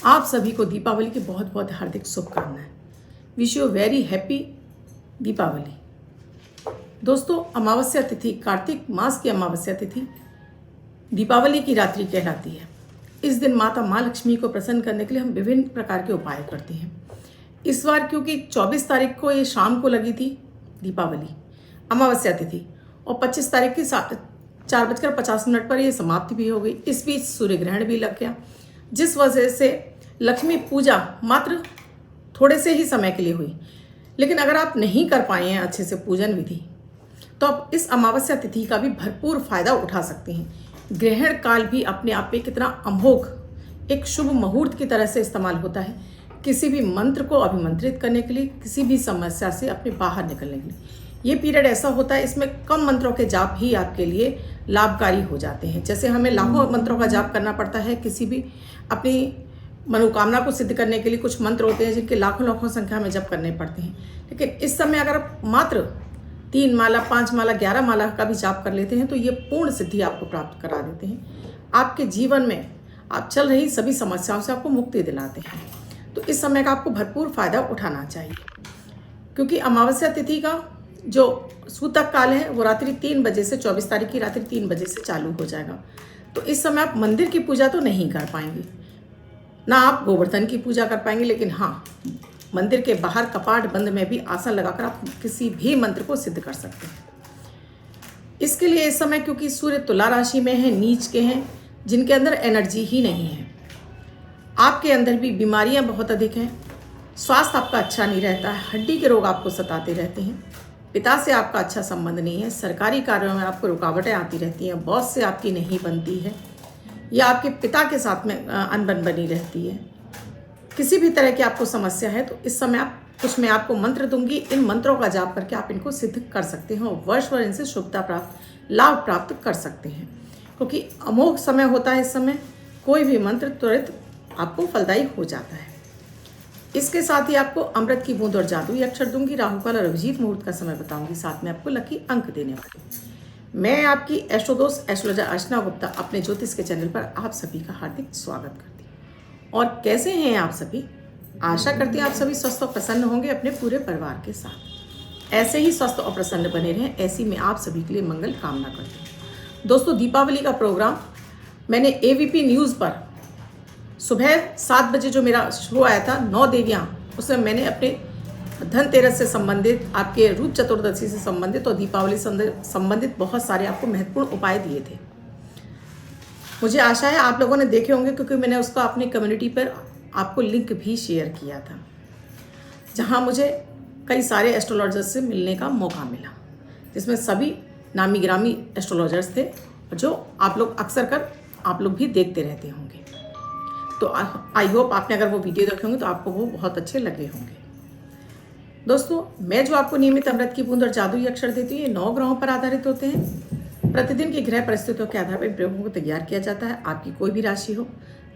आप सभी को दीपावली की बहुत बहुत हार्दिक शुभकामनाएं। Wish you very happy Deepavali. दोस्तों, अमावस्या तिथि, कार्तिक मास की अमावस्या तिथि दीपावली की रात्रि कहलाती है। इस दिन माता माँ लक्ष्मी को प्रसन्न करने के लिए हम विभिन्न प्रकार के उपाय करते हैं। इस बार क्योंकि 24 तारीख को ये शाम को लगी थी दीपावली अमावस्या तिथि और 25 तारीख की 4:50 पर यह समाप्ति भी हो गई। इस बीच सूर्य ग्रहण भी लग गया, जिस वजह से लक्ष्मी पूजा मात्र थोड़े से ही समय के लिए हुई। लेकिन अगर आप नहीं कर पाए हैं अच्छे से पूजन विधि, तो आप इस अमावस्या तिथि का भी भरपूर फायदा उठा सकते हैं। ग्रहण काल भी अपने आप में कितना अमोघ एक शुभ मुहूर्त की तरह से इस्तेमाल होता है, किसी भी मंत्र को अभिमंत्रित करने के लिए, किसी भी समस्या से अपने बाहर निकलने के लिए। ये पीरियड ऐसा होता है, इसमें कम मंत्रों के जाप ही आपके लिए लाभकारी हो जाते हैं। जैसे हमें लाखों मंत्रों का जाप करना पड़ता है किसी भी अपनी मनोकामना को सिद्ध करने के लिए। कुछ मंत्र होते हैं जिनके लाखों लाखों संख्या में जप करने पड़ते हैं, लेकिन इस समय अगर आप मात्र 3 माला, 5 माला, 11 माला का भी जाप कर लेते हैं तो ये पूर्ण सिद्धि आपको प्राप्त करा देते हैं। आपके जीवन में आप चल रही सभी समस्याओं से आपको मुक्ति दिलाते हैं। तो इस समय का आपको भरपूर फायदा उठाना चाहिए, क्योंकि अमावस्या तिथि का जो सूतक काल है वो रात्रि 3 बजे से 24 तारीख की रात्रि 3 बजे से चालू हो जाएगा। तो इस समय आप मंदिर की पूजा तो नहीं कर पाएंगे, ना आप गोवर्धन की पूजा कर पाएंगे, लेकिन हाँ, मंदिर के बाहर कपाट बंद में भी आसन लगाकर आप किसी भी मंत्र को सिद्ध कर सकते हैं। इसके लिए इस समय क्योंकि सूर्य तुला राशि में है, नीच के हैं, जिनके अंदर एनर्जी ही नहीं है, आपके अंदर भी बीमारियां बहुत अधिक हैं, स्वास्थ्य आपका अच्छा नहीं रहता है, हड्डी के रोग आपको सताते रहते हैं, पिता से आपका अच्छा संबंध नहीं है, सरकारी कार्यों में आपको रुकावटें आती रहती हैं, बॉस से आपकी नहीं बनती है, या आपके पिता के साथ में अनबन बनी रहती है, किसी भी तरह की आपको समस्या है, तो इस समय कुछ मैं आपको मंत्र दूंगी। इन मंत्रों का जाप करके आप इनको सिद्ध कर सकते हैं और वर्ष भर इनसे शुभता प्राप्त, लाभ प्राप्त कर सकते हैं, क्योंकि अमोघ समय होता है। इस समय कोई भी मंत्र तुरंत आपको फलदायी हो जाता है। इसके साथ ही आपको अमृत की बूंद और जादुई अक्षर दूंगी, राहुकाल और अभिजीत मुहूर्त का समय बताऊंगी, साथ में आपको लकी अंक देने वाली। मैं आपकी एस्ट्रोदोस्त एस्ट्रोलॉजर अर्चना गुप्ता अपने ज्योतिष के चैनल पर आप सभी का हार्दिक स्वागत करती हूँ। और कैसे हैं आप सभी? आशा करती हैं आप सभी स्वस्थ और प्रसन्न होंगे अपने पूरे परिवार के साथ। ऐसे ही स्वस्थ और प्रसन्न बने रहें, ऐसी मैं आप सभी के लिए मंगल कामना करती हूँ। दोस्तों, दीपावली का प्रोग्राम मैंने AVP न्यूज़ पर सुबह 7 बजे जो मेरा शो आया था 9 देवियाँ, उसमें मैंने अपने धनतेरस से संबंधित, आपके रूप चतुर्दशी से संबंधित और दीपावली से संबंधित बहुत सारे आपको महत्वपूर्ण उपाय दिए थे। मुझे आशा है आप लोगों ने देखे होंगे, क्योंकि मैंने उसका अपनी कम्युनिटी पर आपको लिंक भी शेयर किया था, जहां मुझे कई सारे एस्ट्रोलॉजर्स से मिलने का मौका मिला, जिसमें सभी नामी गिरामी एस्ट्रोलॉजर्स थे, जो आप लोग अक्सर कर आप लोग भी देखते रहते होंगे। तो आई होप आपने अगर वो वीडियो देखे होंगे तो आपको वो बहुत अच्छे लगे होंगे। दोस्तों, मैं जो आपको नियमित अमृत की बूंद और जादुई अक्षर देती हूँ, ये 9 ग्रहों पर आधारित होते हैं। प्रतिदिन की ग्रह परिस्थितियों के आधार पर इन प्रयोगों को तैयार किया जाता है। आपकी कोई भी राशि हो,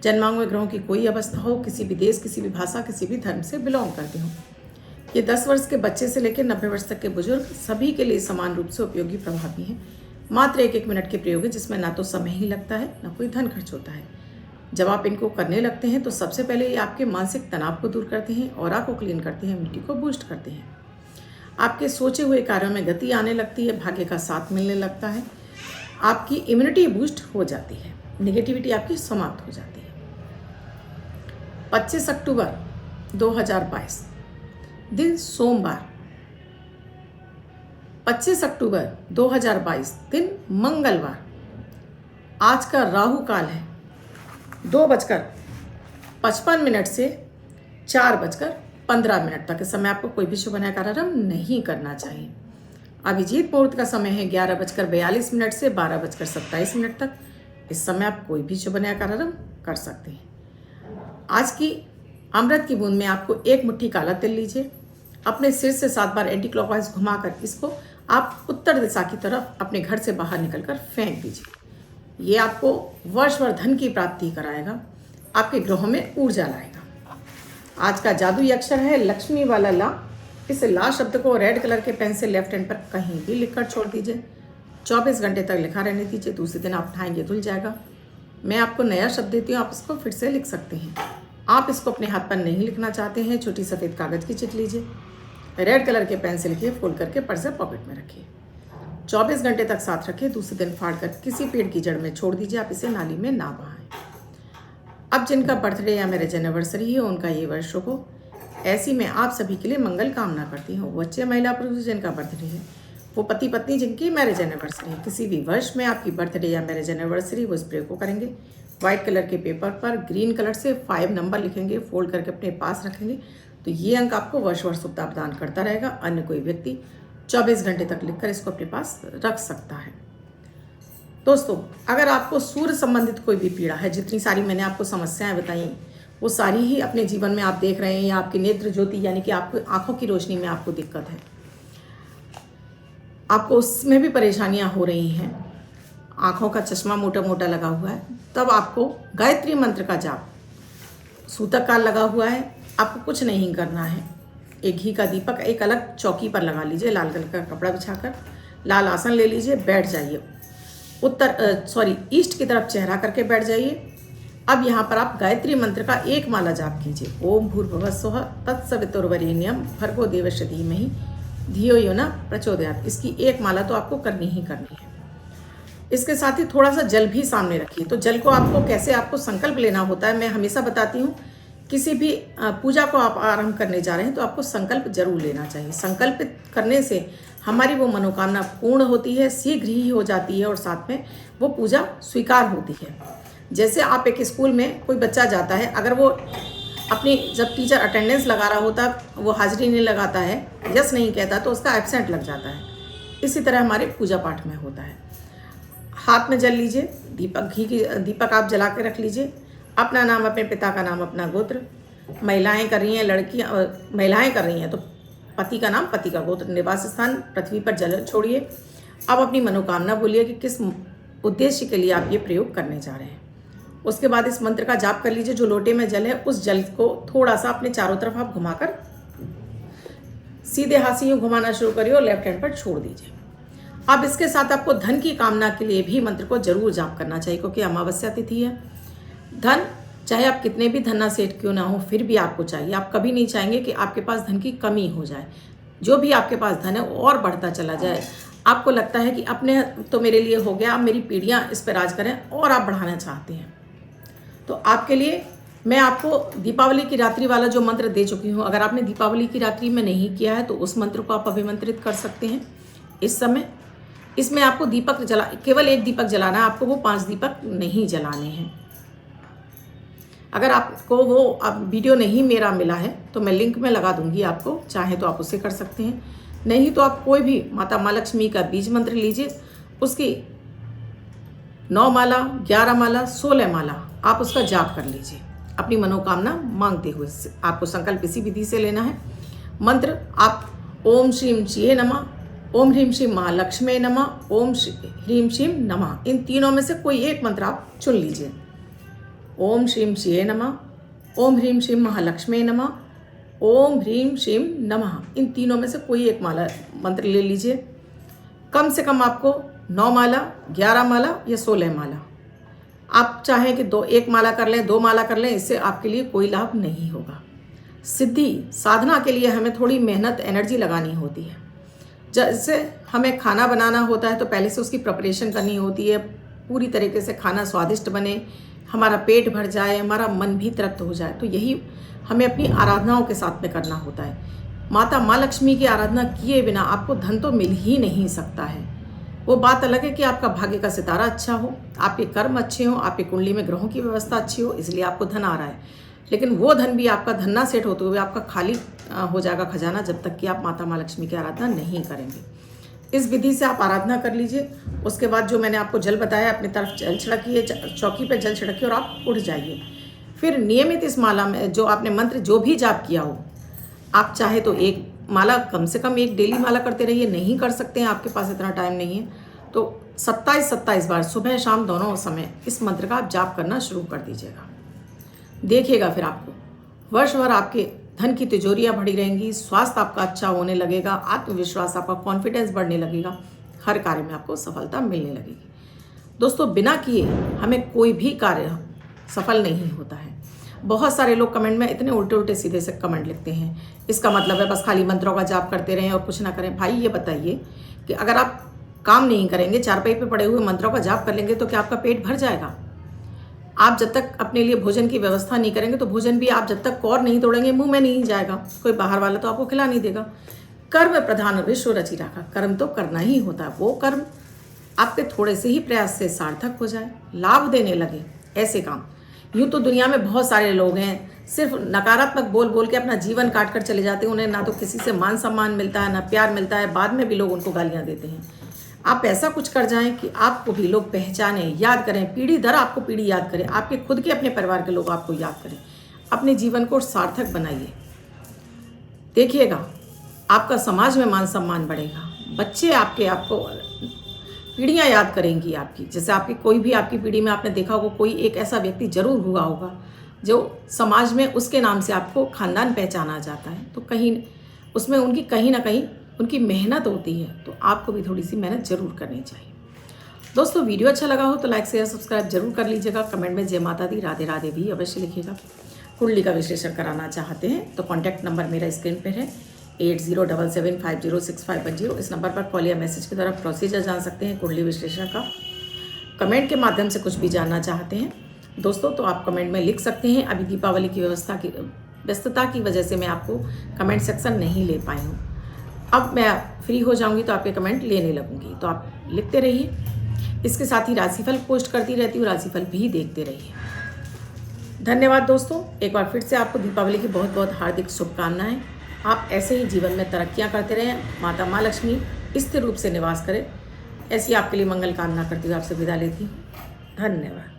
जन्मांग में ग्रहों की कोई अवस्था हो, किसी भी देश, किसी भी भाषा, किसी भी धर्म से बिलोंग करते हो, ये 10 वर्ष के बच्चे से लेकर 90 वर्ष तक के बुजुर्ग सभी के लिए समान रूप से उपयोगी प्रभावी हैं। मात्र 1-1 मिनट के प्रयोग है, जिसमें ना तो समय ही लगता है, ना कोई धन खर्च होता है। जब आप इनको करने लगते हैं तो सबसे पहले ये आपके मानसिक तनाव को दूर करते हैं, ऑरा को क्लीन करते हैं, इम्यूनिटी को बूस्ट करते हैं, आपके सोचे हुए कार्यों में गति आने लगती है, भाग्य का साथ मिलने लगता है, आपकी इम्यूनिटी बूस्ट हो जाती है, नेगेटिविटी आपकी समाप्त हो जाती है। 25 अक्टूबर 2022 दिन सोमवार, 25 अक्टूबर 2022 दिन मंगलवार। आज का राहु काल है 2:55 से 4:15 तक। इस समय आपको कोई भी शुभ कार्य नहीं करना चाहिए। अभिजीत मुहूर्त का समय है 11:42 से 12:27 तक। इस समय आप कोई भी शुभ कार्य कर सकते हैं। आज की अमृत की बूंद में आपको 1 मुट्ठी काला तिल लीजिए, अपने सिर से 7 बार एंटी क्लॉकवाइज घुमाकर इसको आप उत्तर दिशा की तरफ अपने घर से बाहर निकलकर फेंक दीजिए। ये आपको वर्ष भर धन की प्राप्ति कराएगा, आपके ग्रहों में ऊर्जा लाएगा। आज का जादुई अक्षर है लक्ष्मी वाला ला। इस ला शब्द को रेड कलर के पेन से लेफ्ट हैंड पर कहीं भी लिखकर छोड़ दीजिए। 24 घंटे तक लिखा रहने दीजिए, दूसरे दिन आप उठाएंगे धुल जाएगा। मैं आपको नया शब्द देती हूँ, आप इसको फिर से लिख सकते हैं। आप इसको अपने हाथ पर नहीं लिखना चाहते हैं, छोटी सफ़ेद कागज़ की चिट लीजिए, रेड कलर के पेन से लिखिए, फोल्ड करके पर्स या पॉकेट में रखिए, 24 घंटे तक साथ रखिए, दूसरे दिन फाड़ कर किसी पेड़ की जड़ में छोड़ दीजिए, आप इसे नाली में ना बहाएं। अब जिनका बर्थडे या मैरिज एनिवर्सरी है उनका ये वर्ष हो, ऐसी मैं आप सभी के लिए मंगल कामना करती हूँ। बच्चे, महिला, पुरुष जिनका बर्थडे है, वो पति पत्नी जिनकी मैरिज एनिवर्सरी है, किसी भी वर्ष में आपकी बर्थडे या मैरिज एनिवर्सरी, वो स्प्रे को करेंगे। वाइट कलर के पेपर पर ग्रीन कलर से 5 नंबर लिखेंगे, फोल्ड करके अपने पास रखेंगे, तो ये अंक आपको वर्ष वर्ष शुभता प्रदान करता रहेगा। अन्य कोई व्यक्ति 24 घंटे तक लिखकर इसको अपने पास रख सकता है। दोस्तों, अगर आपको सूर्य संबंधित कोई भी पीड़ा है, जितनी सारी मैंने आपको समस्याएं बताई वो सारी ही अपने जीवन में आप देख रहे हैं, या आपकी नेत्र ज्योति यानी कि आपको आंखों की रोशनी में आपको दिक्कत है, आपको उसमें भी परेशानियां हो रही हैं, आंखों का चश्मा मोटा मोटा लगा हुआ है, तब आपको गायत्री मंत्र का जाप, सूतक काल लगा हुआ है, आपको कुछ नहीं करना है। एक घी का दीपक एक अलग चौकी पर लगा लीजिए, लाल कलर का कपड़ा बिछाकर, लाल आसन ले लीजिए, बैठ जाइए, ईस्ट की तरफ चेहरा करके बैठ जाइए। अब यहाँ पर आप गायत्री मंत्र का एक माला जाप कीजिए, ओम भूर्भुवः स्वः तत्सवितुर्वरेण्यं भर्गो देवस्य धीमहि धियो यो न प्रचोदयात्। इसकी एक माला तो आपको करनी ही करनी है। इसके साथ ही थोड़ा सा जल भी सामने रखिए। तो जल को आपको संकल्प लेना होता है, मैं हमेशा बताती हूँ, किसी भी पूजा को आप आरंभ करने जा रहे हैं तो आपको संकल्प जरूर लेना चाहिए। संकल्पित करने से हमारी वो मनोकामना पूर्ण होती है, शीघ्र ही हो जाती है, और साथ में वो पूजा स्वीकार होती है। जैसे आप एक स्कूल में कोई बच्चा जाता है, अगर वो अपनी जब टीचर अटेंडेंस लगा रहा होता वो हाजिरी नहीं लगाता है, यस नहीं कहता, तो उसका एब्सेंट लग जाता है। इसी तरह हमारे पूजा पाठ में होता है। हाथ में जल लीजिए, दीपक आप जला के रख लीजिए, अपना नाम, अपने पिता का नाम, अपना गोत्र, महिलाएं कर रही हैं, महिलाएं कर रही हैं तो पति का नाम, पति का गोत्र, निवास स्थान, पृथ्वी पर जल छोड़िए। अब अपनी मनोकामना बोलिए कि किस उद्देश्य के लिए आप ये प्रयोग करने जा रहे हैं। उसके बाद इस मंत्र का जाप कर लीजिए। जो लोटे में जल है उस जल को थोड़ा सा अपने चारों तरफ आप घुमाकर सीधे हाथ से यूँ घुमाना शुरू करिए और लेफ्ट हैंड पर छोड़ दीजिए। अब इसके साथ आपको धन की कामना के लिए भी मंत्र को जरूर जाप करना चाहिए, क्योंकि अमावस्या तिथि है। धन, चाहे आप कितने भी धन्ना सेठ क्यों ना हो, फिर भी आपको चाहिए। आप कभी नहीं चाहेंगे कि आपके पास धन की कमी हो जाए। जो भी आपके पास धन है और बढ़ता चला जाए। आपको लगता है कि अपने तो मेरे लिए हो गया, अब मेरी पीढ़ियाँ इस पर राज करें, और आप बढ़ाना चाहते हैं। तो आपके लिए मैं आपको दीपावली की रात्रि वाला जो मंत्र दे चुकी हूँ। अगर आपने दीपावली की रात्रि में नहीं किया है तो उस मंत्र को आप अभिमंत्रित कर सकते हैं इस समय। इसमें आपको केवल एक दीपक जलाना है, आपको वो 5 दीपक नहीं जलाने हैं। अगर आपको वो वीडियो नहीं मेरा मिला है तो मैं लिंक में लगा दूंगी आपको, चाहे तो आप उससे कर सकते हैं। नहीं तो आप कोई भी माता माँ लक्ष्मी का बीज मंत्र लीजिए, उसकी 9 माला, 11 माला, 16 माला आप उसका जाप कर लीजिए, अपनी मनोकामना मांगते हुए। आपको संकल्प इसी विधि से लेना है। मंत्र आप ओम श्रीम चिये नमः, ओम ह्रीम श्रीम महालक्ष्मी नमः, ओम ह्रीम श्रीम नमः, इन तीनों में से कोई एक मंत्र आप चुन लीजिए। ओम श्रीम चिये नमः, ओम ह्रीम श्रीम महालक्ष्मी नमः, ओम ह्रीम श्रीम नमः, इन तीनों में से कोई एक माला मंत्र ले लीजिए। कम से कम आपको 9 माला, 11 माला या 16 माला, आप चाहें कि 1 माला कर लें, 2 माला कर लें, इससे आपके लिए कोई लाभ नहीं होगा। सिद्धि साधना के लिए हमें थोड़ी मेहनत, एनर्जी लगानी होती है। जैसे हमें खाना बनाना होता है तो पहले से उसकी प्रिपरेशन करनी होती है, पूरी तरीके से खाना स्वादिष्ट बने, हमारा पेट भर जाए, हमारा मन भी तृप्त हो जाए। तो यही हमें अपनी आराधनाओं के साथ में करना होता है। माता माँ लक्ष्मी की आराधना किए बिना आपको धन तो मिल ही नहीं सकता है। वो बात अलग है कि आपका भाग्य का सितारा अच्छा हो, आपके कर्म अच्छे हों, आपकी कुंडली में ग्रहों की व्यवस्था अच्छी हो, इसलिए आपको धन आ रहा है। लेकिन वो धन भी आपका धन्ना सेट होते हुए आपका खाली हो जाएगा खजाना, जब तक कि आप माता माँ लक्ष्मी की आराधना नहीं करेंगे। इस विधि से आप आराधना कर लीजिए। उसके बाद जो मैंने आपको जल बताया, अपनी तरफ जल छिड़किए, चौकी पर जल छिड़किए और आप उठ जाइए। फिर नियमित इस माला में जो आपने मंत्र जो भी जाप किया हो, आप चाहे तो एक माला, कम से कम एक डेली माला करते रहिए। नहीं कर सकते हैं, आपके पास इतना टाइम नहीं है, तो 27 बार सुबह शाम दोनों समय इस मंत्र का आप जाप करना शुरू कर दीजिएगा। देखिएगा फिर आपको वर्ष भर आपके धन की तिजोरियाँ भरी रहेंगी, स्वास्थ्य आपका अच्छा होने लगेगा, आत्मविश्वास आपका, कॉन्फिडेंस बढ़ने लगेगा, हर कार्य में आपको सफलता मिलने लगेगी। दोस्तों, बिना किए हमें कोई भी कार्य सफल नहीं होता है। बहुत सारे लोग कमेंट में इतने उल्टे उल्टे सीधे से कमेंट लिखते हैं, इसका मतलब है बस खाली मंत्रों का जाप करते रहें और कुछ ना करें। भाई ये बताइए कि अगर आप काम नहीं करेंगे, चारपाई पे पड़े हुए मंत्रों का जाप कर लेंगे तो क्या आपका पेट भर जाएगा? आप जब तक अपने लिए भोजन की व्यवस्था नहीं करेंगे तो भोजन भी आप जब तक कौर नहीं तोड़ेंगे मुंह में नहीं जाएगा, कोई बाहर वाला तो आपको खिला नहीं देगा। कर्म प्रधान विश्व रचि राखा, कर्म तो करना ही होता है। वो कर्म आपके थोड़े से ही प्रयास से सार्थक हो जाए, लाभ देने लगे, ऐसे काम। यूँ तो दुनिया में बहुत सारे लोग हैं सिर्फ नकारात्मक बोल बोल के अपना जीवन काट कर चले जाते हैं। उन्हें ना तो किसी से मान सम्मान मिलता है, ना प्यार मिलता है, बाद में भी लोग उनको गालियाँ देते हैं। आप ऐसा कुछ कर जाएं कि आपको भी लोग पहचानें, याद करें, पीढ़ी दर आपको पीढ़ी याद करें, आपके खुद के अपने परिवार के लोग आपको याद करें। अपने जीवन को सार्थक बनाइए, देखिएगा आपका समाज में मान सम्मान बढ़ेगा। बच्चे आपको पीढ़ियाँ याद करेंगी आपकी। जैसे आपकी कोई भी आपकी पीढ़ी में आपने देखा होगा कोई एक ऐसा व्यक्ति जरूर हुआ होगा जो समाज में उसके नाम से आपको खानदान पहचाना जाता है, तो कहीं उसमें उनकी कहीं ना कहीं उनकी मेहनत होती है, तो आपको भी थोड़ी सी मेहनत जरूर करनी चाहिए। दोस्तों वीडियो अच्छा लगा हो तो लाइक शेयर सब्सक्राइब जरूर कर लीजिएगा। कमेंट में जय माता दी राधे राधे भी अवश्य लिखिएगा। कुंडली का विश्लेषण कराना चाहते हैं तो कॉन्टैक्ट नंबर मेरा स्क्रीन पर है 8077506510। इस नंबर पर कॉल या मैसेज के द्वारा प्रोसीजर जान सकते हैं कुंडली विश्लेषण का। कमेंट के माध्यम से कुछ भी जानना चाहते हैं दोस्तों तो आप कमेंट में लिख सकते हैं। अभी दीपावली की व्यस्तता की वजह से मैं आपको कमेंट सेक्शन नहीं ले पाई हूँ। अब मैं फ्री हो जाऊंगी तो आपके कमेंट लेने लगूंगी, तो आप लिखते रहिए। इसके साथ ही राशिफल पोस्ट करती रहती हूँ, राशिफल भी देखते रहिए। धन्यवाद दोस्तों, एक बार फिर से आपको दीपावली की बहुत बहुत हार्दिक शुभकामनाएं। आप ऐसे ही जीवन में तरक्कियां करते रहें, माता माँ लक्ष्मी स्थिर रूप से निवास करें, ऐसी आपके लिए मंगल कामना करती हुए आपसे विदा लेती हूँ। धन्यवाद।